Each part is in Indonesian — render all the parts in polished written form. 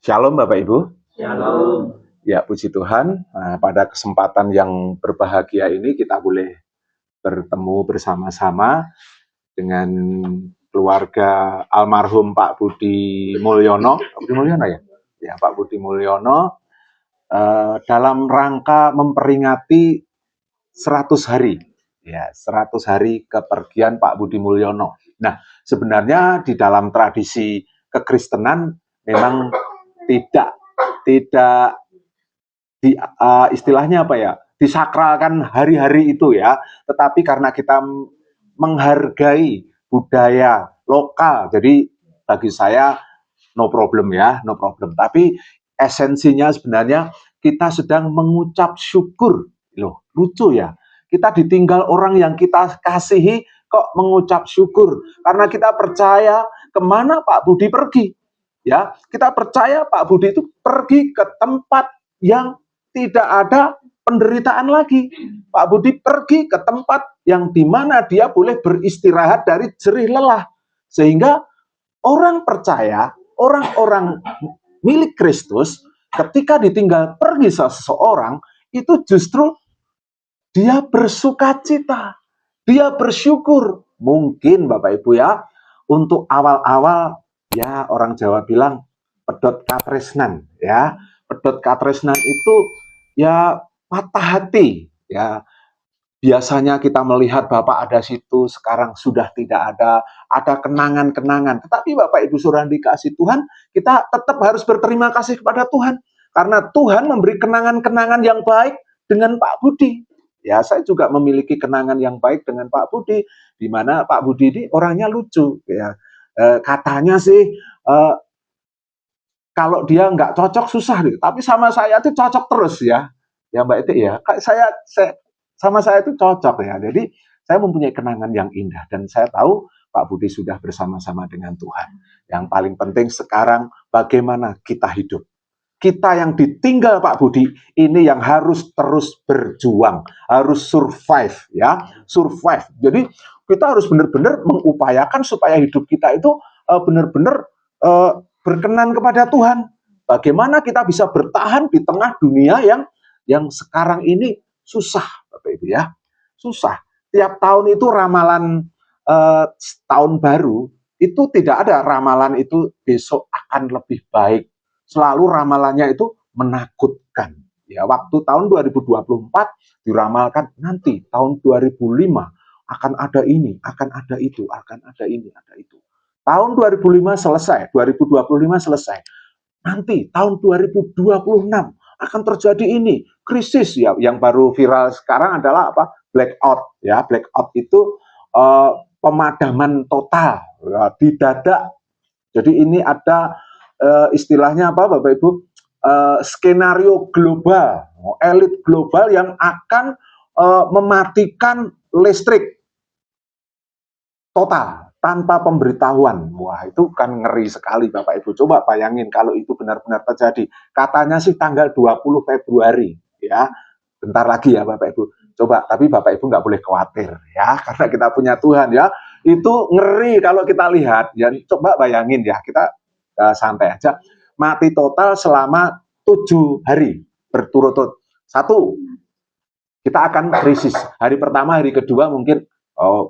Shalom Bapak Ibu. Shalom. Ya, puji Tuhan. Nah, pada kesempatan yang berbahagia ini kita boleh bertemu bersama-sama dengan keluarga almarhum Pak Budi Mulyono. Pak Budi Mulyono ya? Ya, Pak Budi Mulyono dalam rangka memperingati 100 hari. Ya, 100 hari kepergian Pak Budi Mulyono. Nah, sebenarnya di dalam tradisi kekristenan memang tidak istilahnya apa ya, disakralkan hari-hari itu ya, tetapi karena kita menghargai budaya lokal, jadi bagi saya no problem ya, no problem. Tapi esensinya sebenarnya kita sedang mengucap syukur. Loh, lucu ya. Kita ditinggal orang yang kita kasihi kok mengucap syukur. Karena kita percaya kemana Pak Budi pergi. Ya, kita percaya Pak Budi itu pergi ke tempat yang tidak ada penderitaan lagi. Pak Budi pergi ke tempat yang dimana dia boleh beristirahat dari jerih lelah. Sehingga orang percaya, orang-orang milik Kristus, ketika ditinggal pergi seseorang, itu justru dia bersukacita, dia bersyukur. Mungkin Bapak Ibu ya, untuk awal-awal ya orang Jawa bilang pedot katresnan ya. Pedot katresnan itu ya patah hati ya. Biasanya kita melihat Bapak ada situ, sekarang sudah tidak ada kenangan-kenangan. Tetapi Bapak Ibu Saudara dikasih Tuhan, kita tetap harus berterima kasih kepada Tuhan. Karena Tuhan memberi kenangan-kenangan yang baik dengan Pak Budi. Ya, saya juga memiliki kenangan yang baik dengan Pak Budi, di mana Pak Budi ini orangnya lucu. Ya. Katanya sih, kalau dia nggak cocok susah nih, tapi sama saya itu cocok terus ya. Ya Mbak Iti ya, sama saya itu cocok ya. Jadi saya mempunyai kenangan yang indah dan saya tahu Pak Budi sudah bersama-sama dengan Tuhan. Yang paling penting sekarang bagaimana kita hidup. Kita yang ditinggal Pak Budi ini yang harus terus berjuang, harus survive ya, survive. Jadi kita harus benar-benar mengupayakan supaya hidup kita itu benar-benar berkenan kepada Tuhan. Bagaimana kita bisa bertahan di tengah dunia yang sekarang ini susah, Bapak Ibu ya, susah. Tiap tahun itu ramalan tahun baru itu tidak ada ramalan itu besok akan lebih baik. Selalu ramalannya itu menakutkan. Ya, waktu tahun 2024 diramalkan nanti tahun 2005 akan ada ini, akan ada itu, akan ada ini, ada itu. Tahun 2005 selesai, 2025 selesai. Nanti tahun 2026 akan terjadi ini, krisis ya. Yang baru viral sekarang adalah apa? Blackout ya. Blackout itu pemadaman total ya, didadak. Jadi ini ada istilahnya apa Bapak Ibu? Skenario global, elit global yang akan mematikan listrik total tanpa pemberitahuan. Wah, itu kan ngeri sekali Bapak Ibu. Coba bayangin kalau itu benar-benar terjadi. Katanya sih tanggal 20 Februari ya. Bentar lagi ya Bapak Ibu. Coba, tapi Bapak Ibu nggak boleh khawatir ya, karena kita punya Tuhan ya. Itu ngeri kalau kita lihat. Ya, coba bayangin ya, kita santai aja. Mati total selama 7 hari berturut-turut. 1, kita akan krisis. Hari pertama, hari kedua mungkin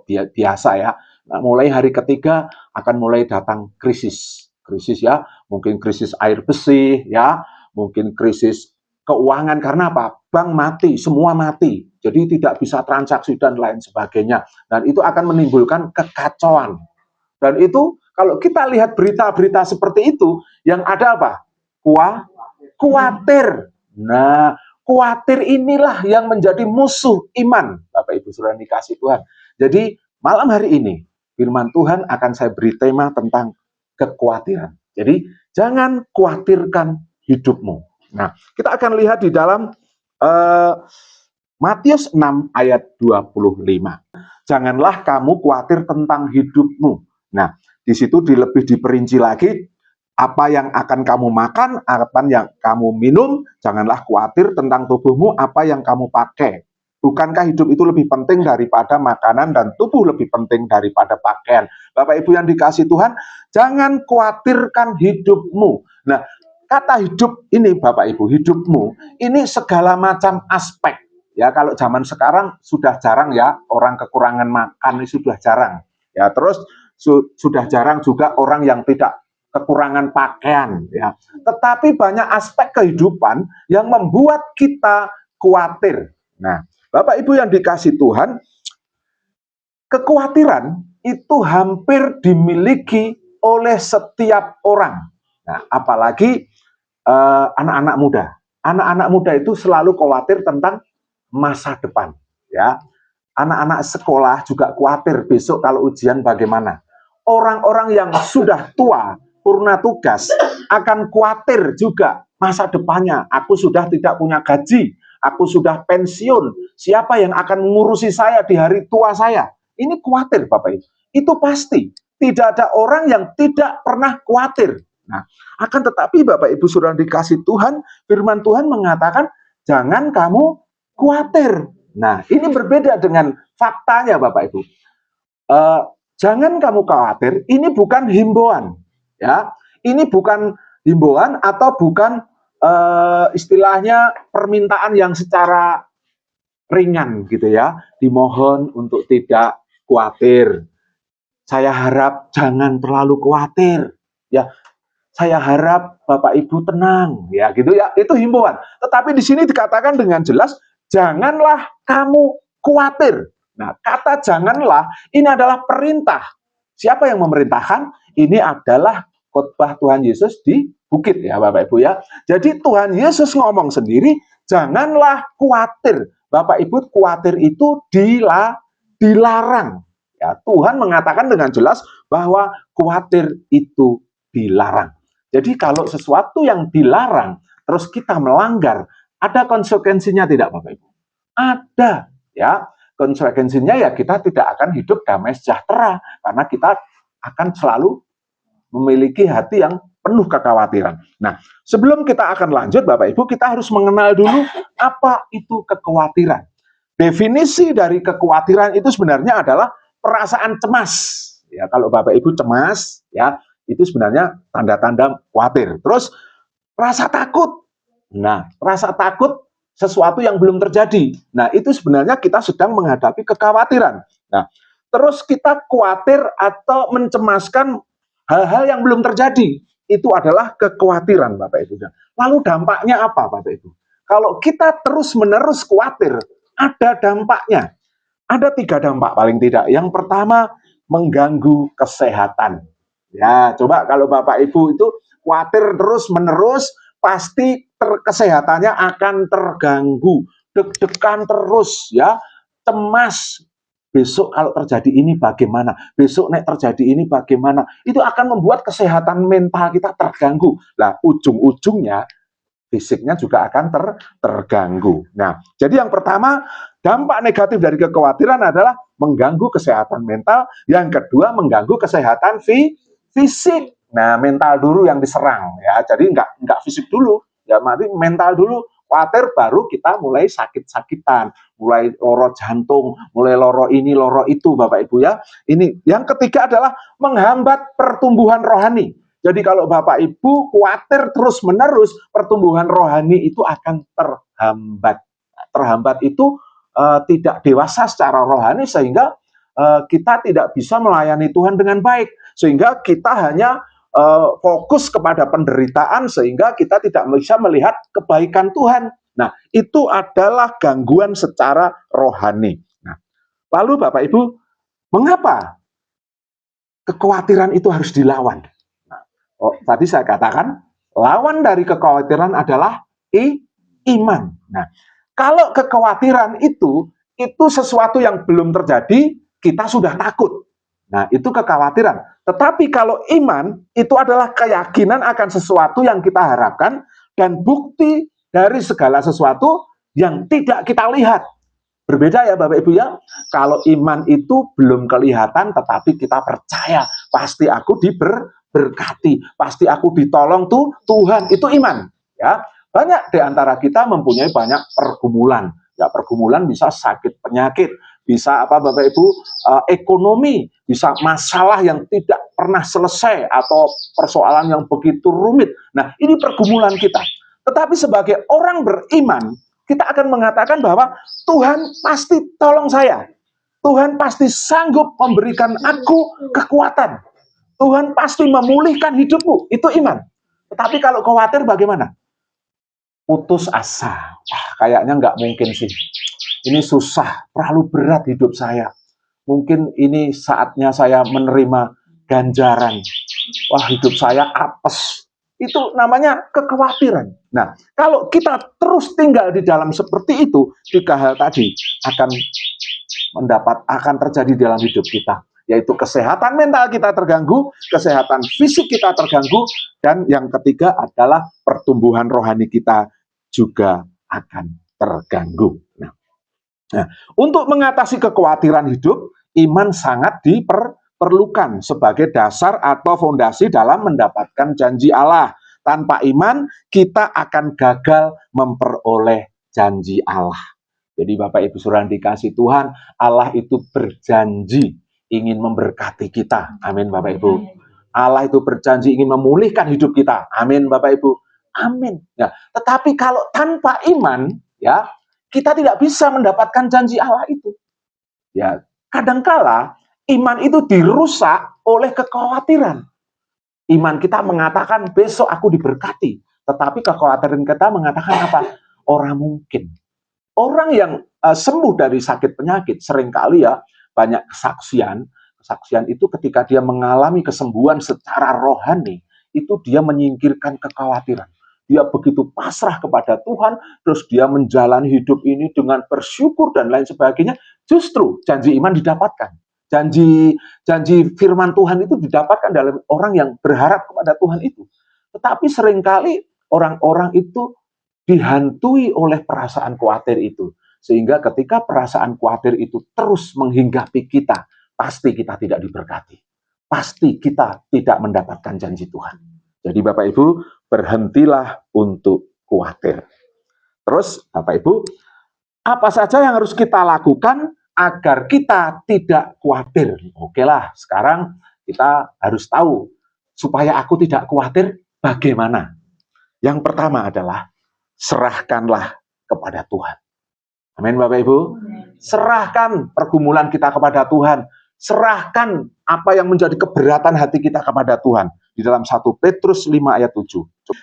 biasa ya. Nah, mulai hari ketiga akan mulai datang krisis. Krisis ya, mungkin krisis air bersih ya, mungkin krisis keuangan. Karena apa? Bank mati, semua mati. Jadi tidak bisa transaksi dan lain sebagainya. Dan itu akan menimbulkan kekacauan. Dan itu kalau kita lihat berita-berita seperti itu, yang ada apa? Khawatir. Nah, khawatir inilah yang menjadi musuh iman, Bapak Ibu Saudara dikasih Tuhan. Jadi malam hari ini, firman Tuhan akan saya beri tema tentang kekhawatiran. Jadi jangan khawatirkan hidupmu. Nah, kita akan lihat di dalam Matius 6 ayat 25. Janganlah kamu khawatir tentang hidupmu. Nah, di situ lebih diperinci lagi, apa yang akan kamu makan, apa yang kamu minum, janganlah khawatir tentang tubuhmu, apa yang kamu pakai. Bukankah hidup itu lebih penting daripada makanan dan tubuh lebih penting daripada pakaian? Bapak Ibu yang dikasih Tuhan, jangan khawatirkan hidupmu. Nah, kata hidup ini Bapak Ibu, hidupmu ini segala macam aspek. Ya, kalau zaman sekarang sudah jarang ya orang kekurangan makan, ini sudah jarang. Ya, terus sudah jarang juga orang yang tidak kekurangan pakaian ya. Tetapi banyak aspek kehidupan yang membuat kita khawatir. Nah, Bapak Ibu yang dikasih Tuhan, kekhawatiran itu hampir dimiliki oleh setiap orang. Nah, apalagi anak-anak muda. Anak-anak muda itu selalu khawatir tentang masa depan, ya. Anak-anak sekolah juga khawatir besok kalau ujian bagaimana. Orang-orang yang sudah tua, purna tugas, akan khawatir juga masa depannya. Aku sudah tidak punya gaji, aku sudah pensiun, siapa yang akan mengurusi saya di hari tua saya? Ini khawatir Bapak Ibu. Itu pasti. Tidak ada orang yang tidak pernah khawatir. Nah, akan tetapi Bapak Ibu sudah dikasih Tuhan, firman Tuhan mengatakan, jangan kamu khawatir. Nah, ini berbeda dengan faktanya Bapak Ibu. Jangan kamu khawatir, ini bukan himbauan. Ya, ini bukan himbauan atau bukan istilahnya permintaan yang secara ringan gitu ya. Dimohon untuk tidak khawatir. Saya harap jangan terlalu khawatir. Ya, saya harap Bapak Ibu tenang, ya gitu ya. Itu himbauan. Tetapi di sini dikatakan dengan jelas, janganlah kamu khawatir. Nah, kata janganlah ini adalah perintah. Siapa yang memerintahkan? Ini adalah khotbah Tuhan Yesus di bukit ya Bapak Ibu ya. Jadi Tuhan Yesus ngomong sendiri, janganlah khawatir. Bapak Ibu, khawatir itu dilarang. Ya, Tuhan mengatakan dengan jelas bahwa khawatir itu dilarang. Jadi kalau sesuatu yang dilarang, terus kita melanggar, ada konsekuensinya tidak Bapak Ibu? Ada, ya. Konsekuensinya ya kita tidak akan hidup damai sejahtera, karena kita akan selalu memiliki hati yang penuh kekhawatiran. Nah, sebelum kita akan lanjut Bapak Ibu, kita harus mengenal dulu apa itu kekhawatiran. Definisi dari kekhawatiran itu sebenarnya adalah perasaan cemas. Ya, kalau Bapak Ibu cemas, ya, itu sebenarnya tanda-tanda khawatir. Terus rasa takut. Nah, rasa takut sesuatu yang belum terjadi. Nah, itu sebenarnya kita sedang menghadapi kekhawatiran. Nah, terus kita khawatir atau mencemaskan hal-hal yang belum terjadi. Itu adalah kekhawatiran Bapak Ibu. Lalu dampaknya apa Bapak Ibu? Kalau kita terus-menerus khawatir, ada dampaknya. Ada 3 dampak paling tidak. Yang pertama, mengganggu kesehatan. Ya, coba kalau Bapak Ibu itu khawatir terus-menerus, pasti kesehatannya akan terganggu. Deg-degan terus, ya. Cemas. Besok kalau terjadi ini bagaimana? Besok nek terjadi ini bagaimana? Itu akan membuat kesehatan mental kita terganggu. Nah, ujung-ujungnya fisiknya juga akan terganggu. Nah, jadi yang pertama, dampak negatif dari kekhawatiran adalah mengganggu kesehatan mental. Yang kedua, mengganggu kesehatan fisik. Nah, mental dulu yang diserang ya. Jadi enggak fisik dulu, ya mari mental dulu. Khawatir baru kita mulai sakit-sakitan, mulai loro jantung, mulai loro ini, loro itu Bapak Ibu ya. Ini yang ketiga adalah menghambat pertumbuhan rohani. Jadi kalau Bapak Ibu khawatir terus-menerus, pertumbuhan rohani itu akan terhambat. Terhambat itu tidak dewasa secara rohani, sehingga kita tidak bisa melayani Tuhan dengan baik. Sehingga kita hanya fokus kepada penderitaan, sehingga kita tidak bisa melihat kebaikan Tuhan. Nah, itu adalah gangguan secara rohani. Nah, lalu Bapak Ibu, mengapa kekhawatiran itu harus dilawan? Tadi saya katakan, lawan dari kekhawatiran adalah iman. Nah, kalau kekhawatiran itu sesuatu yang belum terjadi, kita sudah takut. Nah, itu kekhawatiran. Tetapi kalau iman, itu adalah keyakinan akan sesuatu yang kita harapkan, dan bukti dari segala sesuatu yang tidak kita lihat. Berbeda ya Bapak Ibu ya. Kalau iman itu belum kelihatan, tetapi kita percaya, pasti aku diberkati, pasti aku ditolong tuh Tuhan, itu iman ya. Banyak di antara kita mempunyai banyak pergumulan. Ya, pergumulan bisa sakit penyakit, bisa apa Bapak Ibu, ekonomi, bisa masalah yang tidak pernah selesai atau persoalan yang begitu rumit. Nah, ini pergumulan kita. Tetapi sebagai orang beriman, kita akan mengatakan bahwa Tuhan pasti tolong saya. Tuhan pasti sanggup memberikan aku kekuatan. Tuhan pasti memulihkan hidupku. Itu iman. Tetapi kalau khawatir bagaimana? Putus asa. Wah, kayaknya nggak mungkin sih. Ini susah, terlalu berat hidup saya. Mungkin ini saatnya saya menerima ganjaran. Wah, hidup saya apes. Itu namanya kekhawatiran. Nah, kalau kita terus tinggal di dalam seperti itu, 3 hal tadi akan terjadi dalam hidup kita, yaitu kesehatan mental kita terganggu, kesehatan fisik kita terganggu, dan yang ketiga adalah pertumbuhan rohani kita juga akan terganggu. Nah, untuk mengatasi kekhawatiran hidup, iman sangat diperlukan sebagai dasar atau fondasi dalam mendapatkan janji Allah. Tanpa iman, kita akan gagal memperoleh janji Allah. Jadi Bapak Ibu Saudara dikasih Tuhan, Allah itu berjanji ingin memberkati kita. Amin Bapak Ibu. Allah itu berjanji ingin memulihkan hidup kita. Amin Bapak Ibu. Amin. Nah, tetapi kalau tanpa iman, ya, kita tidak bisa mendapatkan janji Allah itu. Ya, kadangkala iman itu dirusak oleh kekhawatiran. Iman kita mengatakan besok aku diberkati, tetapi kekhawatiran kita mengatakan apa? Orang mungkin. Orang yang sembuh dari sakit penyakit seringkali ya banyak kesaksian. Kesaksian itu ketika dia mengalami kesembuhan secara rohani, itu dia menyingkirkan kekhawatiran. Dia begitu pasrah kepada Tuhan, terus dia menjalani hidup ini dengan bersyukur dan lain sebagainya. Justru janji iman didapatkan. Janji firman Tuhan itu didapatkan dalam orang yang berharap kepada Tuhan itu. Tetapi seringkali orang-orang itu dihantui oleh perasaan khawatir itu. Sehingga ketika perasaan khawatir itu terus menghinggapi kita, pasti kita tidak diberkati. Pasti kita tidak mendapatkan janji Tuhan. Jadi Bapak Ibu, berhentilah untuk khawatir. Terus Bapak Ibu, apa saja yang harus kita lakukan agar kita tidak khawatir? Oke lah, sekarang kita harus tahu supaya aku tidak khawatir bagaimana. Yang pertama adalah serahkanlah kepada Tuhan. Amin Bapak Ibu. Serahkan pergumulan kita kepada Tuhan. Serahkan apa yang menjadi keberatan hati kita kepada Tuhan. Di dalam 1 Petrus 5 ayat 7.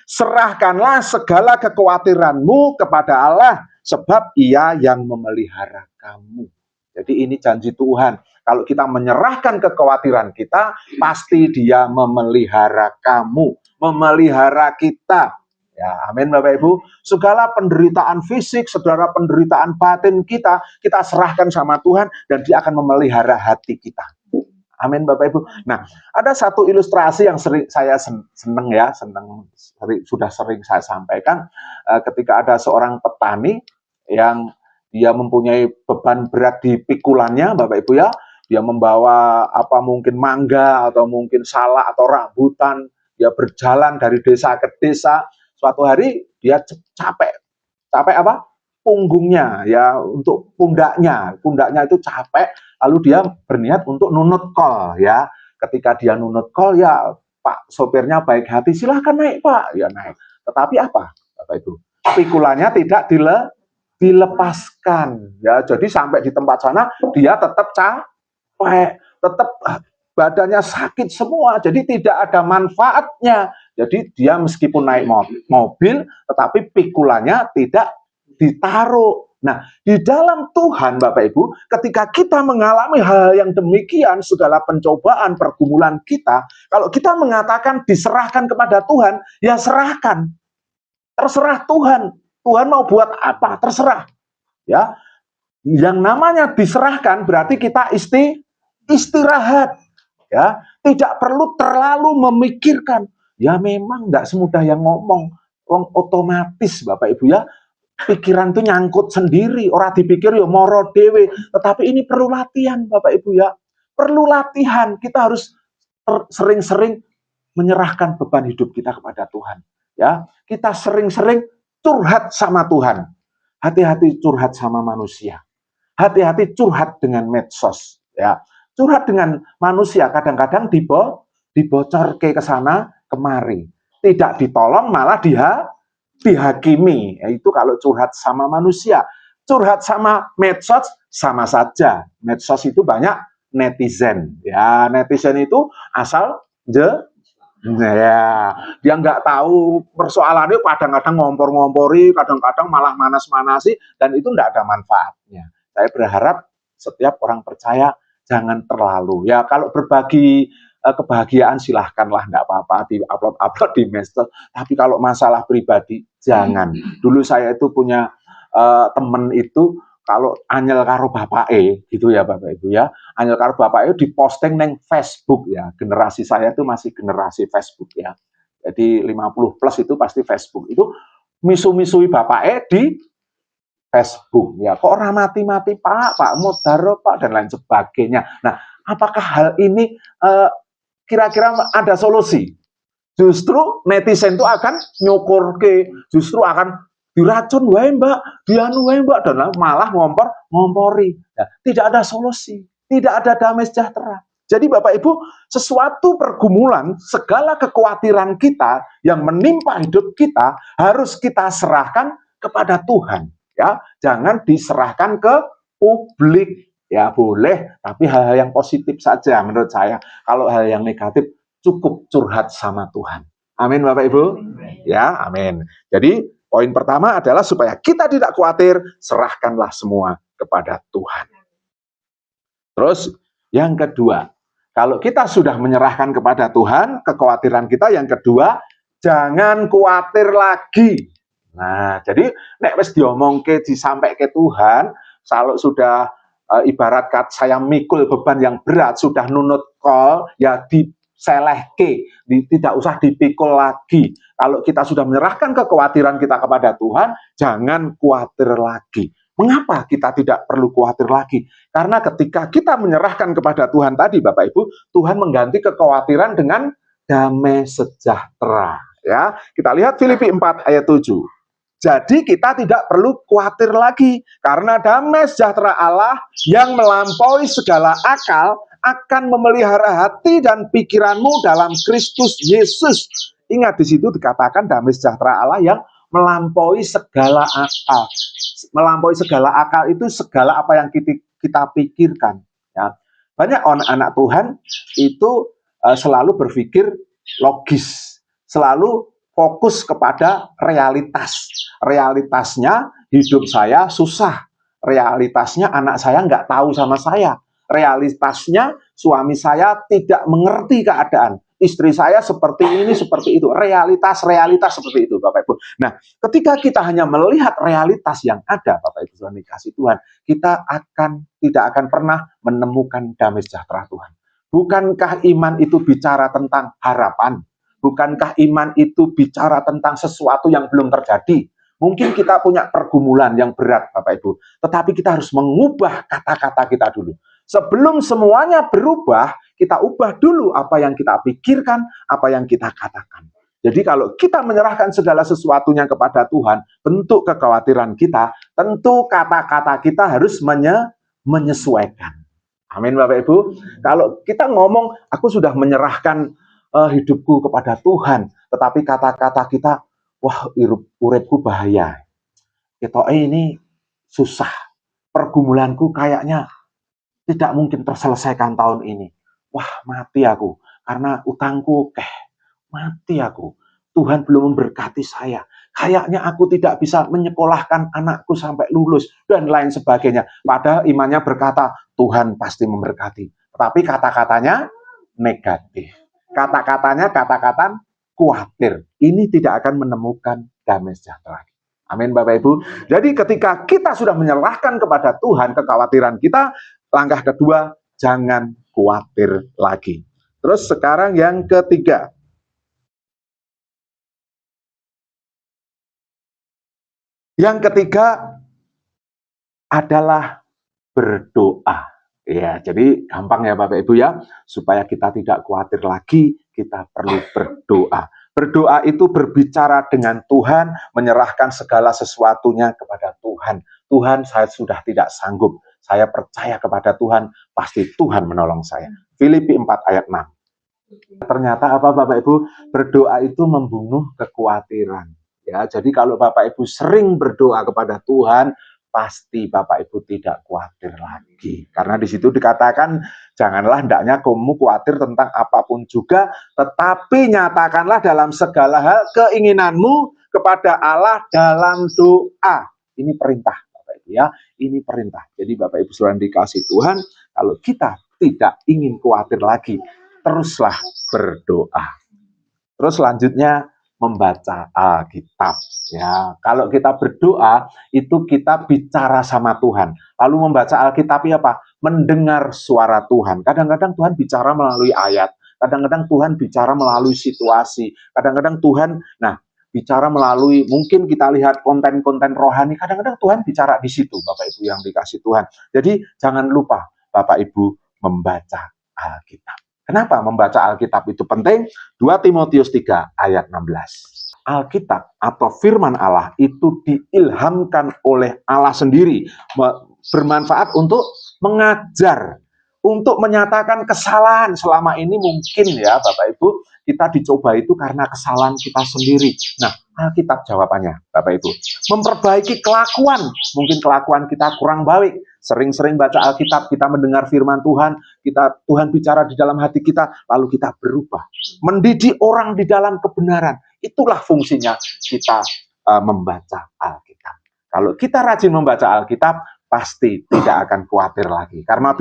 Serahkanlah segala kekhawatiranmu kepada Allah, sebab Ia yang memelihara kamu. Jadi ini janji Tuhan. Kalau kita menyerahkan kekhawatiran kita, pasti Dia memelihara kamu, memelihara kita. Ya, amin Bapak Ibu. Segala penderitaan fisik, segala penderitaan batin kita serahkan sama Tuhan dan Dia akan memelihara hati kita. Amin Bapak Ibu. Nah, ada satu ilustrasi yang saya senang, sudah sering saya sampaikan, ketika ada seorang petani yang dia mempunyai beban berat di pikulannya, Bapak Ibu ya, dia membawa mungkin mangga atau mungkin salak atau rambutan, dia berjalan dari desa ke desa. Suatu hari dia capek apa? Punggungnya ya, untuk pundaknya itu capek, lalu dia berniat untuk nunut kol ya. Ketika dia nunut kol ya, Pak sopirnya baik hati, silahkan naik Pak, ya naik. Tetapi apa Bapak Ibu? Pikulannya tidak dilepaskan ya. Jadi sampai di tempat sana dia tetap capek, tetap badannya sakit semua, jadi tidak ada manfaatnya. Jadi dia meskipun naik mobil, tetapi pikulannya tidak ditaruh. Nah, di dalam Tuhan Bapak Ibu, ketika kita mengalami hal yang demikian, segala pencobaan, pergumulan kita, kalau kita mengatakan diserahkan kepada Tuhan, ya serahkan. Terserah Tuhan. Tuhan mau buat apa, terserah. Ya. Yang namanya diserahkan berarti kita istirahat. Ya, tidak perlu terlalu memikirkan. Ya memang tidak semudah yang ngomong. Otomatis Bapak Ibu ya, pikiran itu nyangkut sendiri. Orang dipikir ya moro dewe. Tetapi ini perlu latihan Bapak Ibu ya. Perlu latihan. Kita harus sering-sering menyerahkan beban hidup kita kepada Tuhan. Ya, kita sering-sering curhat sama Tuhan. Hati-hati curhat sama manusia. hati-hati curhat dengan medsos, ya. Curhat dengan manusia kadang-kadang dibocor ke sana kemari. Tidak ditolong malah dihakimi. Itu kalau curhat sama manusia. Curhat sama medsos sama saja. Medsos itu banyak netizen. Ya, netizen itu asal ya, dia nggak tahu persoalannya, kadang-kadang ngompor-ngompori, kadang-kadang malah manas-manasi, dan itu nggak ada manfaatnya. Saya berharap setiap orang percaya jangan terlalu. Ya, kalau berbagi kebahagiaan silahkanlah, nggak apa-apa, di-upload di medsos. Tapi kalau masalah pribadi, jangan. Dulu saya itu punya temen itu, kalau anyel karo bapake gitu ya Bapak Ibu ya, anyel karo bapake diposting neng Facebook ya. Generasi saya itu masih generasi Facebook ya. Jadi 50 plus itu pasti Facebook. Itu misu-misui bapake di Facebook ya. Kok ora mati-mati Pak Modaro Pak dan lain sebagainya. Nah, apakah hal ini kira-kira ada solusi? Justru netizen itu akan nyukurke, justru akan diracun wae Mbak, dianu wae Mbak, dan malah ngompori. Ya, tidak ada solusi, tidak ada damai sejahtera. Jadi Bapak Ibu, sesuatu pergumulan, segala kekhawatiran kita yang menimpa hidup kita harus kita serahkan kepada Tuhan. Ya, jangan diserahkan ke publik. Ya boleh, tapi hal-hal yang positif saja menurut saya. Kalau hal yang negatif cukup curhat sama Tuhan. Amin Bapak Ibu. Ya, amin. Jadi poin pertama adalah supaya kita tidak khawatir, serahkanlah semua kepada Tuhan. Terus yang kedua, kalau kita sudah menyerahkan kepada Tuhan, kekhawatiran kita yang kedua, jangan khawatir lagi. Nah, jadi nek wis diomongke disampai ke Tuhan, kalau sudah ibarat kat saya mikul beban yang berat, sudah nunut kol, ya diselehke, tidak usah dipikul lagi. Kalau kita sudah menyerahkan kekhawatiran kita kepada Tuhan, jangan khawatir lagi. Mengapa kita tidak perlu khawatir lagi? Karena ketika kita menyerahkan kepada Tuhan tadi, Bapak Ibu, Tuhan mengganti kekhawatiran dengan damai sejahtera. Ya, kita lihat Filipi 4 ayat 7. Jadi kita tidak perlu khawatir lagi, karena damai sejahtera Allah yang melampaui segala akal akan memelihara hati dan pikiranmu dalam Kristus Yesus. Ingat, di situ dikatakan damai sejahtera Allah yang melampaui segala akal. Melampaui segala akal itu segala apa yang kita pikirkan. Ya. Banyak anak Tuhan itu selalu berpikir logis, selalu fokus kepada realitas. Realitasnya hidup saya susah. Realitasnya anak saya nggak tahu sama saya. Realitasnya suami saya tidak mengerti keadaan. Istri saya seperti ini, seperti itu. Realitas seperti itu, Bapak Ibu. Nah, ketika kita hanya melihat realitas yang ada, Bapak Ibu Tuhan dikasih Tuhan, kita tidak akan pernah menemukan damai sejahtera Tuhan. Bukankah iman itu bicara tentang harapan? Bukankah iman itu bicara tentang sesuatu yang belum terjadi? Mungkin kita punya pergumulan yang berat, Bapak Ibu. Tetapi kita harus mengubah kata-kata kita dulu. Sebelum semuanya berubah, kita ubah dulu apa yang kita pikirkan, apa yang kita katakan. Jadi kalau kita menyerahkan segala sesuatunya kepada Tuhan, bentuk kekhawatiran kita, tentu kata-kata kita harus menyesuaikan. Amin Bapak Ibu. Kalau kita ngomong, aku sudah menyerahkan hidupku kepada Tuhan, tetapi kata-kata kita, wah uripku bahaya, kita ini susah, pergumulanku kayaknya tidak mungkin terselesaikan tahun ini, wah mati aku, karena utangku mati aku, Tuhan belum memberkati saya, kayaknya aku tidak bisa menyekolahkan anakku sampai lulus, dan lain sebagainya. Padahal imannya berkata, Tuhan pasti memberkati, tapi kata-katanya negatif. Kata-katanya kata-kata khawatir. Ini tidak akan menemukan damai sejahtera. Amin Bapak Ibu. Jadi ketika kita sudah menyerahkan kepada Tuhan kekhawatiran kita, langkah kedua, jangan khawatir lagi. Terus sekarang yang ketiga. Yang ketiga adalah berdoa. Ya, jadi gampang ya Bapak Ibu ya, supaya kita tidak khawatir lagi, kita perlu berdoa. Berdoa itu berbicara dengan Tuhan, menyerahkan segala sesuatunya kepada Tuhan. Tuhan, saya sudah tidak sanggup. saya percaya kepada Tuhan, pasti Tuhan menolong saya. Filipi 4 ayat 6. Ternyata apa Bapak Ibu? Berdoa itu membunuh kekhawatiran. Ya, jadi kalau Bapak Ibu sering berdoa kepada Tuhan, pasti Bapak Ibu tidak khawatir lagi. Karena di situ dikatakan, janganlah hendaknya kamu khawatir tentang apapun juga, tetapi nyatakanlah dalam segala hal keinginanmu kepada Allah dalam doa. Ini perintah Bapak Ibu ya, ini perintah. Jadi Bapak Ibu saudara dikasih Tuhan, kalau kita tidak ingin khawatir lagi, teruslah berdoa. Terus selanjutnya membaca Alkitab. Ya, kalau kita berdoa itu kita bicara sama Tuhan. Lalu membaca Alkitab apa? Mendengar suara Tuhan. Kadang-kadang Tuhan bicara melalui ayat. Kadang-kadang Tuhan bicara melalui situasi. Kadang-kadang Tuhan, bicara melalui, mungkin kita lihat konten-konten rohani. Kadang-kadang Tuhan bicara di situ, Bapak Ibu yang dikasih Tuhan. Jadi jangan lupa Bapak Ibu membaca Alkitab. Kenapa membaca Alkitab itu penting? 2 Timotius 3 ayat 16. Alkitab atau firman Allah itu diilhamkan oleh Allah sendiri. Bermanfaat untuk mengajar, untuk menyatakan kesalahan. Selama ini mungkin ya Bapak Ibu, kita dicoba itu karena kesalahan kita sendiri. Nah, Alkitab jawabannya Bapak Ibu. Memperbaiki kelakuan. Mungkin kelakuan kita kurang baik. Sering-sering baca Alkitab, kita mendengar firman Tuhan, Tuhan bicara di dalam hati kita, lalu kita berubah. Mendidik orang di dalam kebenaran. Itulah fungsinya kita membaca Alkitab. Kalau kita rajin membaca Alkitab, pasti tidak akan khawatir lagi. Karena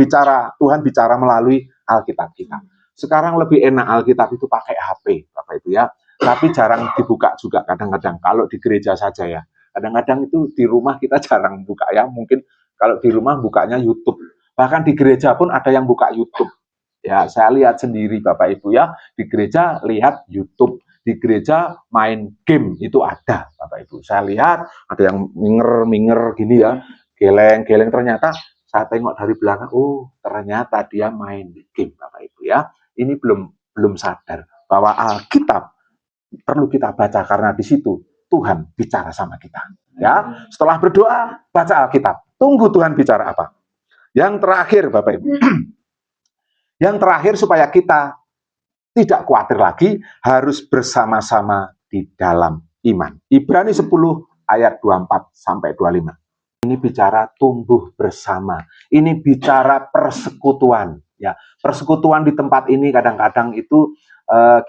Tuhan bicara melalui Alkitab kita. Sekarang lebih enak Alkitab itu pakai HP, Bapak Ibu ya. Tapi jarang dibuka juga kadang-kadang. Kalau di gereja saja ya. Kadang-kadang itu di rumah kita jarang buka ya. Mungkin kalau di rumah bukanya YouTube. Bahkan di gereja pun ada yang buka YouTube. Ya, saya lihat sendiri Bapak Ibu ya. Di gereja lihat YouTube. Di gereja main game itu ada Bapak Ibu. Saya lihat ada yang minger-minger gini ya. Geleng-geleng, ternyata saya tengok dari belakang, oh ternyata dia main game Bapak Ibu ya. Ini belum sadar bahwa Alkitab perlu kita baca karena di situ Tuhan bicara sama kita. Ya, setelah berdoa baca Alkitab. Tunggu Tuhan bicara apa. Yang terakhir Bapak Ibu. Yang terakhir supaya kita tidak khawatir lagi, harus bersama-sama di dalam iman. Ibrani 10 ayat 24 sampai 25. Ini bicara tumbuh bersama. Ini bicara persekutuan. Ya, persekutuan di tempat ini kadang-kadang itu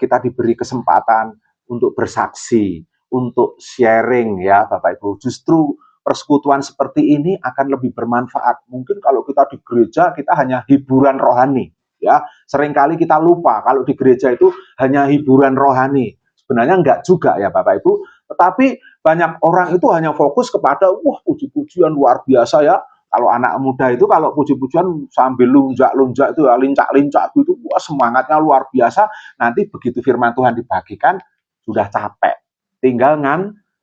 kita diberi kesempatan untuk bersaksi, untuk sharing ya Bapak Ibu. Justru persekutuan seperti ini akan lebih bermanfaat. Mungkin kalau kita di gereja kita hanya hiburan rohani. Ya, seringkali kita lupa kalau di gereja itu hanya hiburan rohani. Sebenarnya enggak juga ya Bapak Ibu. Tetapi banyak orang itu hanya fokus kepada wah puji-pujian luar biasa ya. Kalau anak muda itu kalau puji-pujian sambil lunjak-lunjak itu ya, lincak-lincak gitu, wah semangatnya luar biasa. Nanti begitu firman Tuhan dibagikan sudah capek. Tinggal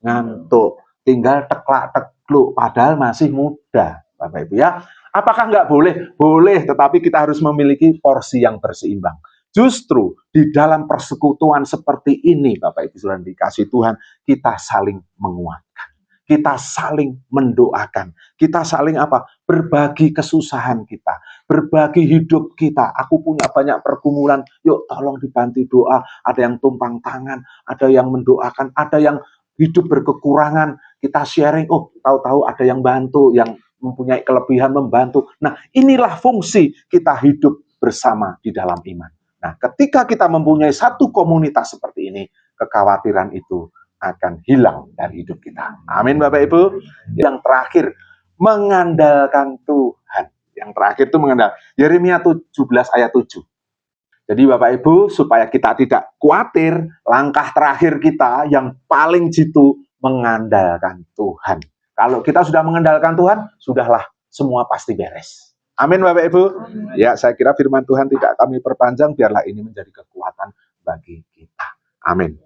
ngantuk, tinggal teklak-tekluk padahal masih muda, Bapak Ibu ya. Apakah enggak boleh? Boleh, tetapi kita harus memiliki porsi yang berseimbang. Justru di dalam persekutuan seperti ini, Bapak Ibu saudara dikasih Tuhan, kita saling menguatkan. Kita saling mendoakan. Kita saling apa? Berbagi kesusahan kita. Berbagi hidup kita. Aku punya banyak pergumulan. Yuk tolong dibantu doa. Ada yang tumpang tangan. Ada yang mendoakan. Ada yang hidup berkekurangan. Kita sharing. Oh, tahu-tahu ada yang bantu. Yang mempunyai kelebihan membantu. Nah, inilah fungsi kita hidup bersama di dalam iman. Nah, ketika kita mempunyai satu komunitas seperti ini, kekhawatiran itu akan hilang dari hidup kita. Amin Bapak Ibu. Yang terakhir, mengandalkan Tuhan. Yang terakhir itu mengandalkan. Yeremia 17 ayat 7. Jadi Bapak Ibu, supaya kita tidak khawatir, langkah terakhir kita yang paling jitu mengandalkan Tuhan. Kalau kita sudah mengandalkan Tuhan, sudahlah semua pasti beres. Amin Bapak Ibu. Ya, saya kira firman Tuhan tidak kami perpanjang, biarlah ini menjadi kekuatan bagi kita. Amin.